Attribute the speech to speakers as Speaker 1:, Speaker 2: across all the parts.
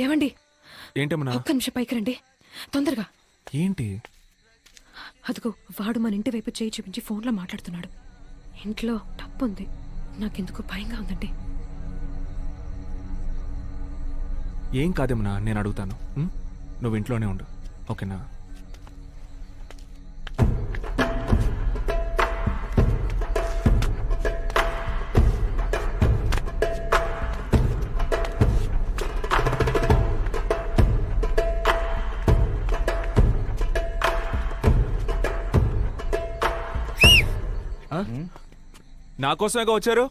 Speaker 1: ఏమండి?
Speaker 2: ఏంటమ్మా?
Speaker 1: ఒక్క నిమిషం పైకి రండి, తొందరగా.
Speaker 2: ఏంటి?
Speaker 1: అదిగో వాడు మన ఇంటి వైపు చేయి చూపించి ఫోన్లో మాట్లాడుతున్నాడు. ఇంట్లో డబ్బుంది. నాకెందుకు భయంగా ఉందండి.
Speaker 2: ఏం కాదేమన్నా, నేను అడుగుతాను. నువ్వు ఇంట్లోనే ఉండు, ఓకేనా? నా కోసమేగా వచ్చారు?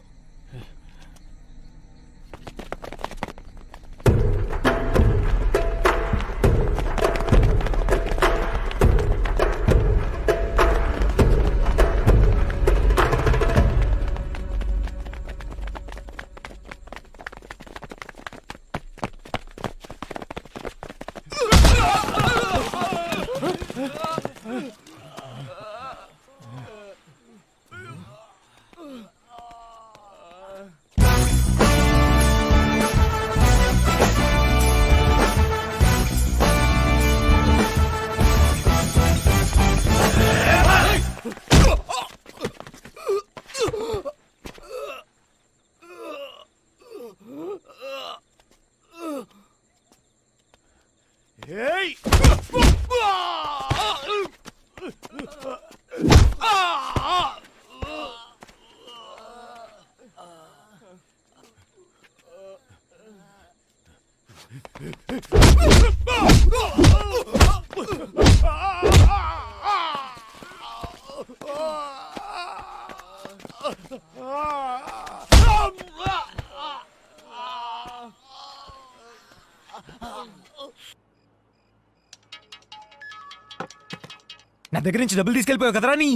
Speaker 3: నా దగ్గర నుంచి డబ్బులు తీసుకెళ్ళిపోయావు కదరా నీ.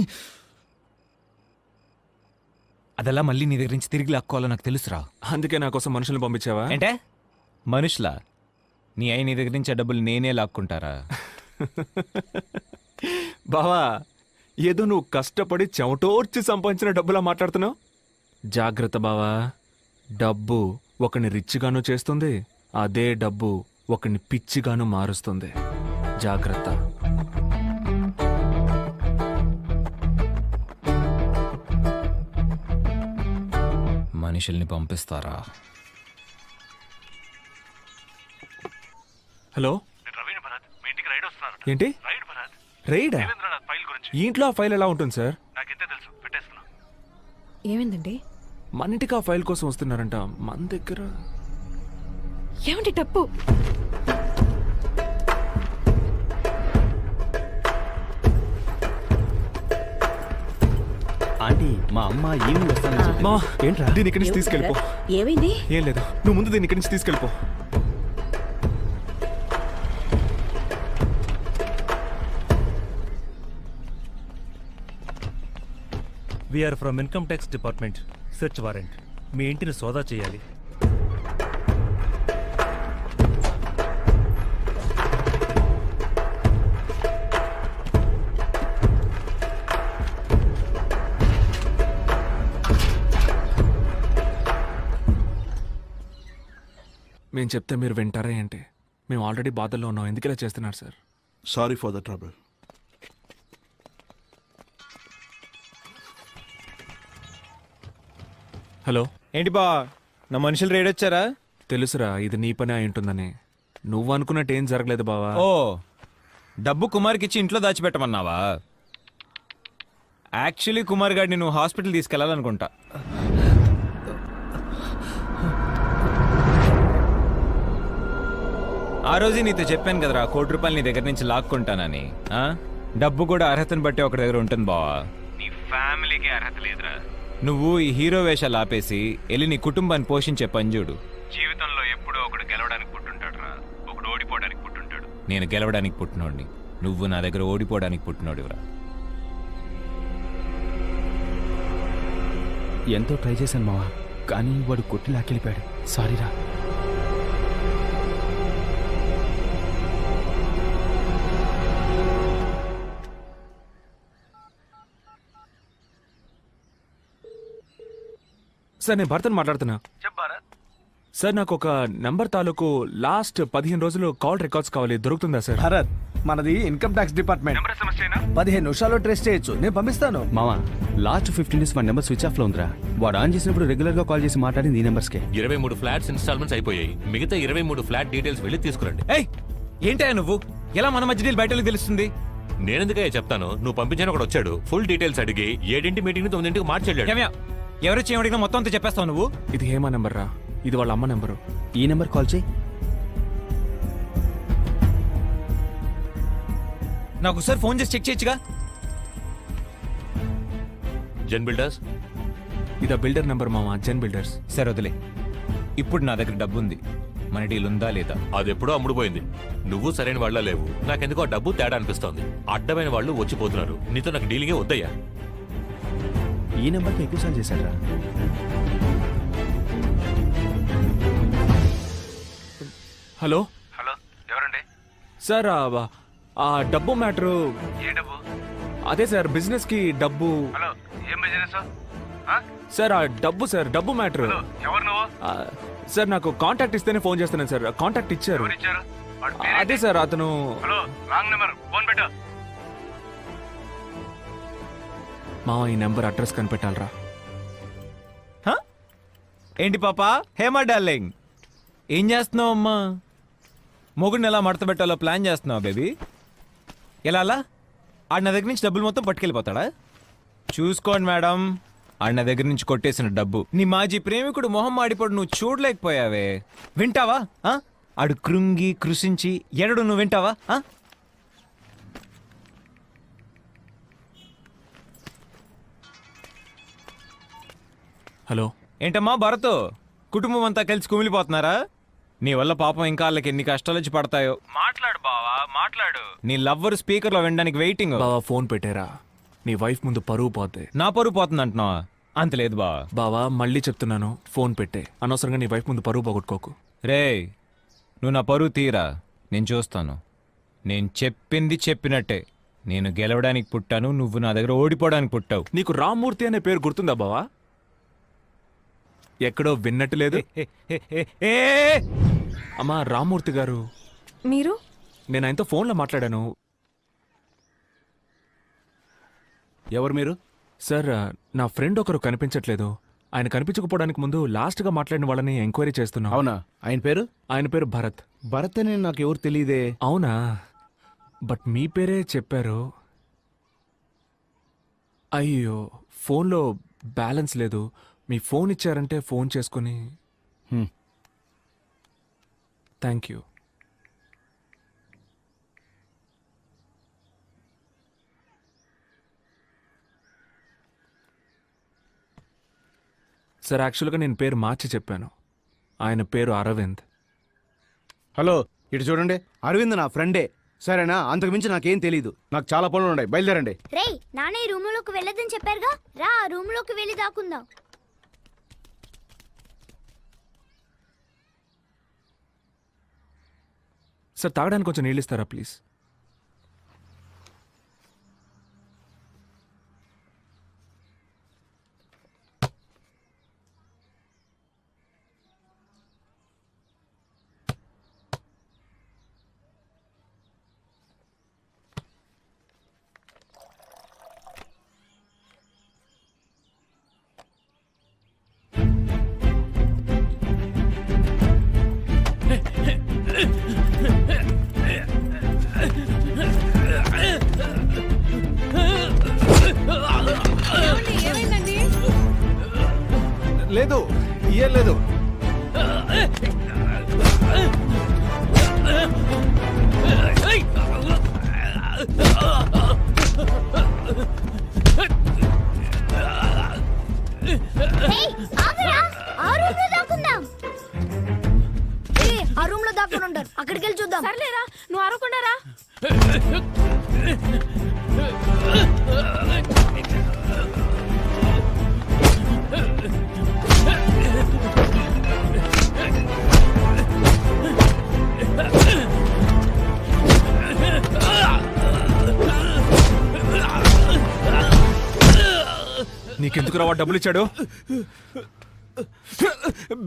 Speaker 3: అదెలా మళ్ళీ నీ దగ్గర నుంచి తిరిగి లాక్కోవాలో నాకు తెలుసురా.
Speaker 2: అందుకే నా కోసం మనుషుల్ని పంపించావా?
Speaker 3: ఏంటే మనుషులా? నీ అయి నీ దగ్గర నుంచి ఆ డబ్బులు నేనే లాక్కుంటారా?
Speaker 2: బావా, ఏదో నువ్వు కష్టపడి చెమటోర్చి సంపాదించిన డబ్బులా మాట్లాడుతున్నావు. జాగ్రత్త బావా, డబ్బు ఒకని రిచ్గాను చేస్తుంది, అదే డబ్బు ఒకని పిచ్చిగాను మారుస్తుంది. జాగ్రత్త.
Speaker 3: మనుషుల్ని పంపిస్తారా?
Speaker 2: హలో, ఏంటి రైడా? ఈ ఇంట్లో ఆ ఫైల్ ఎలా ఉంటుంది సార్?
Speaker 1: ఏమైందండి?
Speaker 2: మన ఇంటికి ఆ ఫైల్ కోసం వస్తున్నారంట. మన దగ్గర
Speaker 1: ఏమండి డబ్బు?
Speaker 4: ఆంటీ, మా అమ్మ ఈవినింగ్ వస్తానని చెప్పి.
Speaker 2: మా
Speaker 4: ఏంట్రా?
Speaker 2: దీని ఇక్కడి నుంచి తీసుకెళ్ళిపో.
Speaker 1: ఏమైంది?
Speaker 2: ఏం లేదు, నువ్వు ముందు దీని ఇక్కడి నుంచి తీసుకెళ్ళిపో.
Speaker 4: We are from income tax department. Search warrant. మీ ఇంటిని సోదా చేయాలి.
Speaker 2: మేము చెప్తే మీరు వింటారా ఏంటి? మేము ఆల్రెడీ బాధల్లో ఉన్నాం, ఎందుకు ఇలా చేస్తున్నారు sir?
Speaker 5: Sorry for the trouble.
Speaker 2: Hello,
Speaker 3: ఏంటి బా, నా మనుషులు రేడ్ వచ్చారా?
Speaker 2: తెలుసురా, ఇది నీ పని అయి ఉంటుందని. నువ్వు అనుకున్నట్టు ఏం జరగలేదు బావా.
Speaker 3: ఓ, డబ్బు కుమార్కి ఇచ్చి ఇంట్లో దాచిపెట్టమన్నావా? యాక్చువల్లీ కుమార్ గారిని నువ్వు హాస్పిటల్ తీసుకెళ్లాలనుకుంటా. ఆ రోజే నీతో చెప్పాను కదరా, ₹1,00,00,000 నీ దగ్గర నుంచి లాక్కుంటానని. డబ్బు కూడా అర్హతను బట్టి ఒకటి దగ్గర ఉంటుంది బావా. నీ ఫ్యామిలీకి అర్హత లేదురా. నువ్వు ఈ హీరో వేషాలు ఆపేసి వెళ్ళి నీ కుటుంబాన్ని పోషించే పని చూడు. జీవితంలో ఎప్పుడో ఒకడు గెలవడానికి పుట్టుంటాడు రా, ఒకడు ఓడిపోవడానికి పుట్టుంటాడు. నేను గెలవడానికి పుట్టినోడిని, నువ్వు నా దగ్గర ఓడిపోవడానికి పుట్టినోడివరా.
Speaker 4: ఎంతో ట్రై చేశాను మావా, కానీ వాడు కొట్టి లాక్కెళ్ళిపోయాడు. సారీరా.
Speaker 2: సార్, నేను భర్తను మాట్లాడుతున్నా. సార్ నాకు ఒక నంబర్ తాలూకు లాస్ట్ 15 రోజులు కాల్ రికార్డ్స్ కావాలి, దొరుకుతుందా సార్?
Speaker 5: భరత్, మనది ఇన్కమ్ ట్యాక్స్ డిపార్ట్మెంట్. 15 నిమిషాల్లో ట్రేస్ చేయొచ్చు, నేను పంపిస్తాను.
Speaker 6: మామా లాస్ట్ 15 డేస్ వాడి నెంబర్ స్విచ్ ఆఫ్ లో ఉందిరా. వాడు ఆన్ చేసినప్పుడు రెగ్యులర్ గా కాల్ చేసి మాట్లాడింది ఈ నెంబర్స్కే.
Speaker 7: 23 ఫ్లాట్స్ ఇన్స్టాల్మెంట్స్ అయిపోయాయి. మిగతా 23 ఫ్లాట్ డీటెయిల్స్ వెళ్ళి తీసుకురండి.
Speaker 3: ఏయ్ ఏంటయ్యా నువ్వు? ఎలా మన మధ్య డీల్ బయటకు తెలుస్తుంది?
Speaker 7: నేనెందుకయ్యా చెప్తాను, నువ్వు పంపించాను ఒకడు వచ్చాడు, ఫుల్ డీటెయిల్స్ అడిగి 7 మీటింగ్ 9 మార్చెళ్ళాడు.
Speaker 3: ఏమయ్యా, ఎవరు చేయడినా మొత్తం అంతా చెప్పేస్తావు నువ్వు?
Speaker 2: ఇది హేమ నెంబర్ రా, ఇది వాళ్ళ అమ్మ నెంబరు.
Speaker 6: ఈ నెంబర్ కాల్ చేయి.
Speaker 3: నాకు ఒకసారి ఫోన్ చేసి చెక్ చేయొచ్చుగా.
Speaker 7: జెన్ బిల్డర్స్.
Speaker 2: ఇది బిల్డర్ నెంబర్ మామ, జెన్ బిల్డర్స్.
Speaker 3: సరే వదిలే. ఇప్పుడు నా దగ్గర డబ్బు ఉంది, మన డీల్ ఉందా లేదా?
Speaker 7: అది ఎప్పుడో అమ్ముడుపోయింది. నువ్వు సరైన వాళ్ళ లేవు. నాకెందుకో ఆ డబ్బు తేడా అనిపిస్తోంది. అడ్డమైన వాళ్ళు వచ్చిపోతున్నారు. నీతో నాకు డీలింగే వద్దయ్యా.
Speaker 6: ఈ నెంబర్కి ఎక్కువసార్లు చేశాడు.
Speaker 2: హలో
Speaker 8: హలో, ఎవరండి?
Speaker 2: సార్ ఆ డబ్బు మ్యాటరు.
Speaker 8: ఏ డబ్బు?
Speaker 2: అదే సార్, బిజినెస్ కి డబ్బు.
Speaker 8: హలో, ఏం బిజినెస్?
Speaker 2: సార్ ఆ డబ్బు సార్, డబ్బు మ్యాటరు.
Speaker 8: ఎవరు నువ్వు?
Speaker 2: సార్ నాకు కాంటాక్ట్ ఇస్తేనే ఫోన్ చేస్తున్నాను సార్. కాంటాక్ట్ ఇచ్చారు.
Speaker 8: ఎవరిచ్చారు? వాడి పేరేంటి?
Speaker 2: అదే సార్ అతను.
Speaker 8: హలో, రాంగ్ నెంబర్, ఫోన్ పెట్టు.
Speaker 2: మామ ఈ నెంబర్ అడ్రస్ కనిపెట్టాలరా.
Speaker 3: హ? ఏంటి పాపా? హేమా డార్లింగ్, ఏం చేస్తున్నావు అమ్మా? మొగుడిని ఎలా మడత పెట్టాలో ప్లాన్ చేస్తున్నావు బేబీ? ఎలా అలా? ఆడ నా దగ్గర నుంచి డబ్బులు మొత్తం పట్టుకెళ్ళిపోతాడా? చూసుకోండి మేడం, ఆడ నా దగ్గర నుంచి కొట్టేసిన డబ్బు నీ మాజీ ప్రేమికుడు మొహం మాడిపోడు నువ్వు చూడలేకపోయావే. వింటావా? ఆడు కృంగి కృషించి ఎనడు నువ్వు వింటావా?
Speaker 2: హలో
Speaker 3: ఏంటమ్మా భరత్, కుటుంబం అంతా కలిసి కుమిలిపోతున్నారా? నీ వల్ల పాపం ఇంకా వాళ్ళకి ఎన్ని కష్టాలు వచ్చి పడతాయో.
Speaker 8: మాట్లాడు బావా, మాట్లాడు.
Speaker 3: నీ లవ్వర్ స్పీకర్ లో వినడానికి వెయిటింగ్.
Speaker 2: బావా ఫోన్ పెట్టారా, నీ వైఫ్ ముందు పరువు పోతే.
Speaker 3: నా పరువు పోతుంది అంటున్నావా? అంత లేదు బావా.
Speaker 2: బావా మళ్ళీ చెప్తున్నాను, ఫోన్ పెట్టే. అనవసరంగా నీ వైఫ్ ముందు పరువు పోగొట్టుకోకు.
Speaker 3: రేయ్, నువ్వు నా పరువు తీరా, నేను చూస్తాను. నేను చెప్పింది చెప్పినట్టే. నేను గెలవడానికి పుట్టాను, నువ్వు నా దగ్గర ఓడిపోవడానికి పుట్టావు.
Speaker 2: నీకు రామ్మూర్తి అనే పేరు గుర్తుందా బావా? ఎక్కడో విన్నట్టు లేదు. అమ్మా రామ్మూర్తి గారు,
Speaker 1: మీరు?
Speaker 2: నేను ఆయనతో ఫోన్లో మాట్లాడాను.
Speaker 6: ఎవరు మీరు?
Speaker 2: సార్ నా ఫ్రెండ్ ఒకరు కనిపించట్లేదు. ఆయన కనిపించకపోవడానికి ముందు లాస్ట్గా మాట్లాడిన వాళ్ళని ఎంక్వైరీ చేస్తున్నాం.
Speaker 6: అవునా? ఆయన పేరు?
Speaker 2: ఆయన పేరు భరత్.
Speaker 6: భరత్ అని నాకు ఎవరు తెలియదే.
Speaker 2: అవునా? బట్ మీ పేరే చెప్పారు. అయ్యో, ఫోన్లో బ్యాలెన్స్ లేదు. మీ ఫోన్ ఇచ్చారంటే ఫోన్ చేసుకుని. Thank you. సార్ యాక్చువల్గా నేను పేరు మార్చి చెప్పాను. ఆయన పేరు అరవింద్.
Speaker 6: హలో, ఇటు చూడండి. అరవింద్ నా ఫ్రెండే, సరేనా? అంతకు మించి నాకేం తెలీదు. నాకు చాలా పనులు ఉన్నాయి, బయలుదేరండి.
Speaker 9: రేయ్, నాన్న ఈ రూమ్ లోకి వెళ్ళదని చెప్పారుగా, రా రూమ్ లోకి వెళ్ళి దాక్కుందాం.
Speaker 2: సార్ తాగడానికి కొంచెం నీళ్ళు ఇస్తారా ప్లీజ్?
Speaker 1: ఏమైందండి?
Speaker 5: లేదు, ఏం లేదు.
Speaker 9: రేయ్, ఆగరా, ఆ రూమ్ లో దాక్కుందాం. ఆ రూమ్ లో దాక్కుని ఉంటారు, అక్కడికి వెళ్ళి చూద్దాం.
Speaker 1: సర్లేరా, నువ్వు అరవకుండా రా.
Speaker 2: నీకెందుకు రావా డబ్బులు ఇచ్చాడు?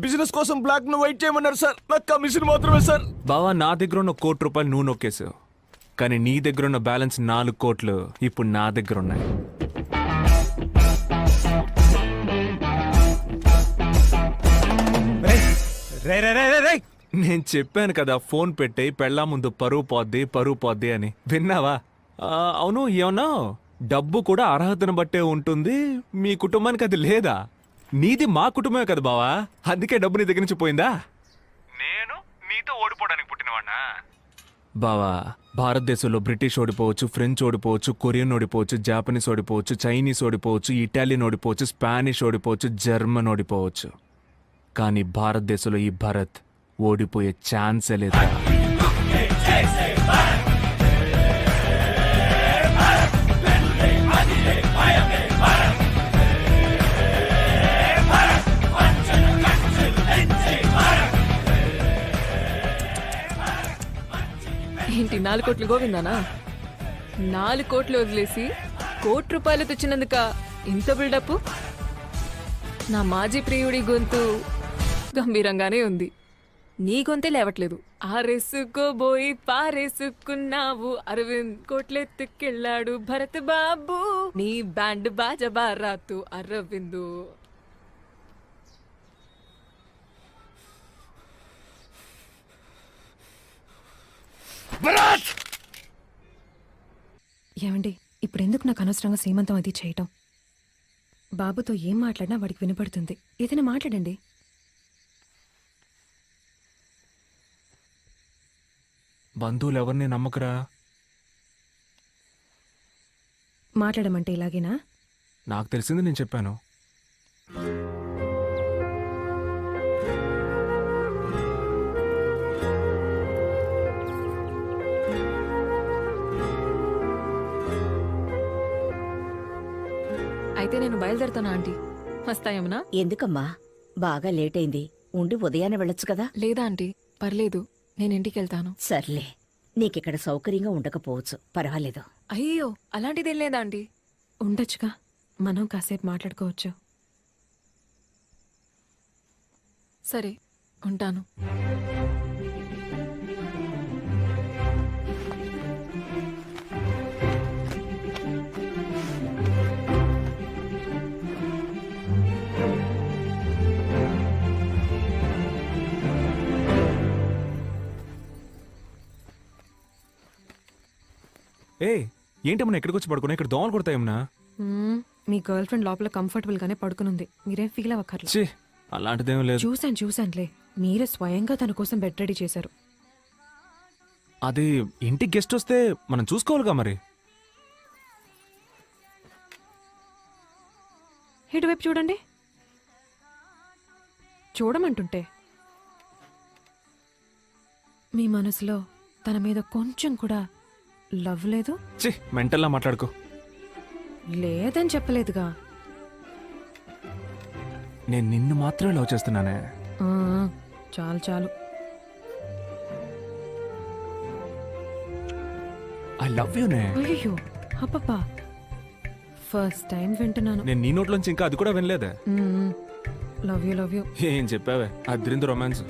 Speaker 5: బిజినెస్ కోసం బ్లాక్ ను వైట్ చేయమన్నారు సార్. నాకు కమిషన్ మాత్రమే సార్.
Speaker 2: బావా, నా దగ్గర ఉన్న ₹1,00,00,000 నువ్వు నొక్కేసావు, కానీ నీ దగ్గర ఉన్న బ్యాలెన్స్ 4 కోట్లు ఇప్పుడు నా దగ్గర ఉన్నాయి. నేను చెప్పాను కదా, ఫోన్ పెట్టే పెళ్ళా ముందు పరువు పోద్ది అని. విన్నావా? అవును, ఏమన్నా డబ్బు కూడా అర్హతను బట్టే ఉంటుంది. మీ కుటుంబానికి అది లేదా? నీది మా కుటుంబమే కదా బావా, అందుకే డబ్బు నీ దగ్గర నుంచి పోయిందా?
Speaker 8: నేను నీతో ఓడిపోవడానికి పుట్టినవాడినా?
Speaker 2: బావా, భారతదేశంలో బ్రిటిష్ ఓడిపోవచ్చు, ఫ్రెంచ్ ఓడిపోవచ్చు, కొరియన్ ఓడిపోవచ్చు, జాపనీస్ ఓడిపోవచ్చు, చైనీస్ ఓడిపోవచ్చు, ఇటాలియన్ ఓడిపోవచ్చు, స్పానిష్ ఓడిపోవచ్చు, జర్మన్ ఓడిపోవచ్చు, కానీ భారతదేశంలో ఈ భరత్ ఓడిపోయే ఛాన్సే లేదు.
Speaker 1: ఏంటి 4 కోట్లు గోవిందానా? 4 కోట్లు వదిలేసి ₹1,00,00,000 తెచ్చినందుక ఇంత బిల్డప్? నా మాజీ ప్రియుడి గొంతు గంభీరంగానే ఉంది, నీ గొంతే లేవట్లేదు. ఆరేసుకోబోయి పారేసుకున్నావు, అరవింద్ కోట్లెత్తుకెళ్ళాడు భరత్ బాబు, నీ బ్యాండ్ బాజా బారాతు అరవిందు. ఏమండి, ఇప్పుడు ఎందుకు నాకు అనవసరంగా సీమంతం అది చేయటం? బాబుతో ఏం మాట్లాడినా వాడికి వినపడుతుంది. ఏదైనా మాట్లాడండి.
Speaker 2: బంధువులు ఎవరిని నమ్మకరా?
Speaker 1: మాట్లాడమంటే ఇలాగేనా?
Speaker 2: నాకు తెలిసింది నేను చెప్పాను.
Speaker 1: అయితే నేను బయలుదేరుతాను ఆంటీ. వస్తాయమ్మనా?
Speaker 10: ఎందుకమ్మా బాగా లేట్ అయింది, ఉండి ఉదయాన్నే వెళ్ళొచ్చు కదా.
Speaker 1: లేదా ఆంటీ, పర్లేదు, నేను ఇంటికి వెళ్తాను.
Speaker 10: సర్లే, నీకిక్కడ సౌకర్యంగా ఉండకపోవచ్చు, పర్వాలేదు.
Speaker 1: అయ్యో, అలాంటిదేం లేదా ఆంటీ. ఉండొచ్చుగా, మనం కాసేపు మాట్లాడుకోవచ్చు. సరే, ఉంటాను.
Speaker 2: ఏంటమ్మా ఎక్కడికి వచ్చి పడుకున్నా? ఇక్కడ దోమలు కొడతాయమ్మా.
Speaker 1: మీ గర్ల్ ఫ్రెండ్ లోపల కంఫర్టబుల్ గానే పడుకునుంది, మీరేం ఫీల్ అవ్వక్కర్లేదు.
Speaker 2: ఛీ, అలాంటిదేం లేదు.
Speaker 1: చూశానులే, మీరే స్వయంగా తన కోసం బెడ్ రెడీ చేశారు.
Speaker 2: అది ఇంటికి గెస్ట్ వస్తే మనం చూసుకోవాలిగా మరి.
Speaker 1: ఇటువైపు చూడండి. చూడమంటుంటే మీ మనసులో తన మీద కొంచెం కూడా లవ్ లేదు?
Speaker 2: ఛీ, మెంటల్లా మాట్లాడుకో.
Speaker 1: లేదని చెప్పలేదుగా.
Speaker 2: నేను నిన్ను మాత్రమే లవ్ చేస్తున్నానే.
Speaker 1: చాలు.
Speaker 2: ఐ లవ్ యూనే.
Speaker 1: అయ్యో, అబ్బబ్బా, ఫస్ట్ టైం వింటున్నాను.
Speaker 2: నేను నీ నోట్లోంచి ఇంకా అది కూడా వినలేదే.
Speaker 1: Love you.
Speaker 2: ఏం చెప్పావే, అద్రింది రొమాన్స్.